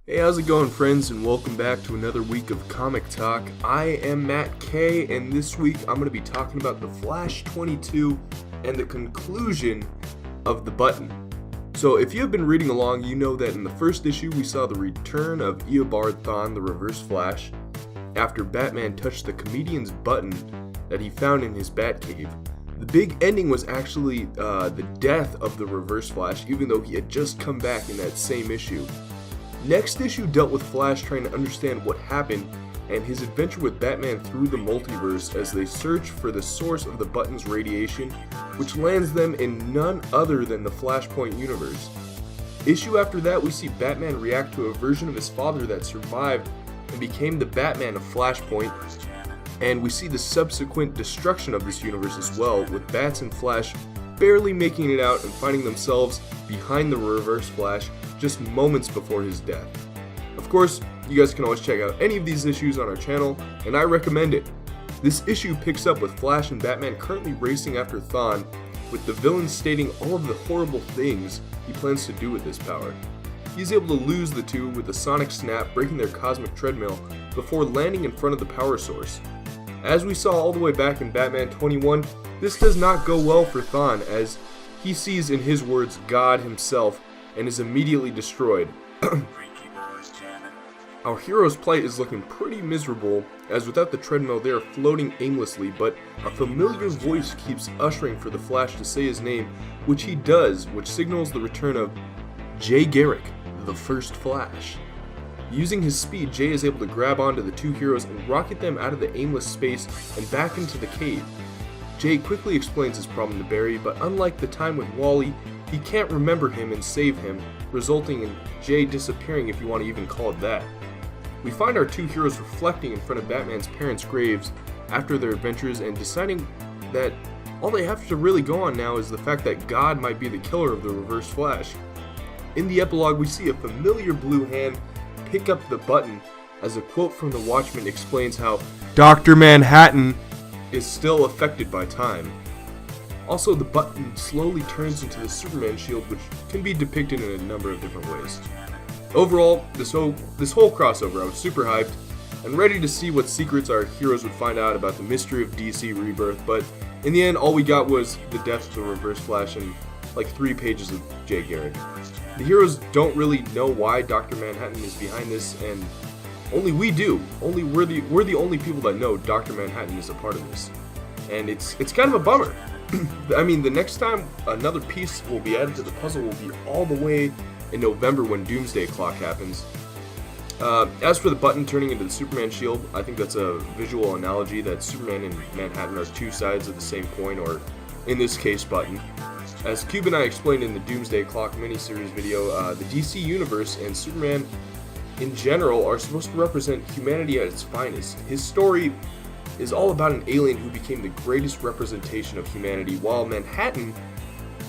Hey, how's it going, friends, and welcome back to another week of Comic Talk. I am Matt K, and this week I'm going to be talking about the Flash 22 and the conclusion of the Button. So if you have been reading along, you know that in the first issue we saw the return of Eobard Thawne, the Reverse Flash, after Batman touched the comedian's button that he found in his Batcave. The big ending was actually the death of the Reverse Flash, even though he had just come back in that same issue. Next issue dealt with Flash trying to understand what happened and his adventure with Batman through the multiverse as they search for the source of the Button's radiation, which lands them in none other than the Flashpoint universe. Issue after that, we see Batman react to a version of his father that survived and became the Batman of Flashpoint, and we see the subsequent destruction of this universe as well, with Bats and Flash barely making it out and finding themselves behind the Reverse Flash just moments before his death. Of course, you guys can always check out any of these issues on our channel, and I recommend it. This issue picks up with Flash and Batman currently racing after Thawne, with the villain stating all of the horrible things he plans to do with his power. He's able to lose the two with a sonic snap, breaking their cosmic treadmill before landing in front of the power source. As we saw all the way back in Batman 21, this does not go well for Thawne, as he sees, in his words, God himself, and is immediately destroyed. Our hero's plight is looking pretty miserable, as without the treadmill they are floating aimlessly, but a familiar voice keeps ushering for the Flash to say his name, which he does, which signals the return of Jay Garrick, the First Flash. Using his speed, Jay is able to grab onto the two heroes and rocket them out of the aimless space and back into the cave. Jay quickly explains his problem to Barry, but unlike the time with Wally, he can't remember him and save him, resulting in Jay disappearing, if you want to even call it that. We find our two heroes reflecting in front of Batman's parents' graves after their adventures and deciding that all they have to really go on now is the fact that God might be the killer of the Reverse Flash. In the epilogue, we see a familiar blue hand pick up the Button, as a quote from the Watchmen explains how Dr. Manhattan is still affected by time. Also, the Button slowly turns into the Superman shield, which can be depicted in a number of different ways. Overall, this whole crossover, I was super hyped and ready to see what secrets our heroes would find out about the mystery of DC Rebirth, but in the end, all we got was the death of the Reverse Flash and like 3 pages of Jay Garrick. The heroes don't really know why Dr. Manhattan is behind this, and only we do. Only we're the only people that know Dr. Manhattan is a part of this. And it's kind of a bummer. I mean, the next time another piece will be added to the puzzle will be all the way in November when Doomsday Clock happens. As for the Button turning into the Superman shield, I think that's a visual analogy that Superman and Manhattan are two sides of the same coin, or in this case, Button. As Cube and I explained in the Doomsday Clock miniseries video, the DC Universe and Superman in general are supposed to represent humanity at its finest. His story is all about an alien who became the greatest representation of humanity, while Manhattan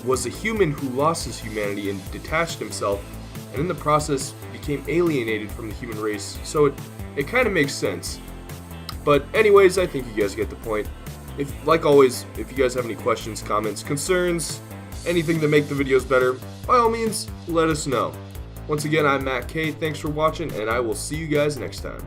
was a human who lost his humanity and detached himself, and in the process became alienated from the human race, so it kind of makes sense. But anyways, I think you guys get the point. Like always, if you guys have any questions, comments, concerns, anything to make the videos better, by all means, let us know. Once again, I'm Matt K, thanks for watching, and I will see you guys next time.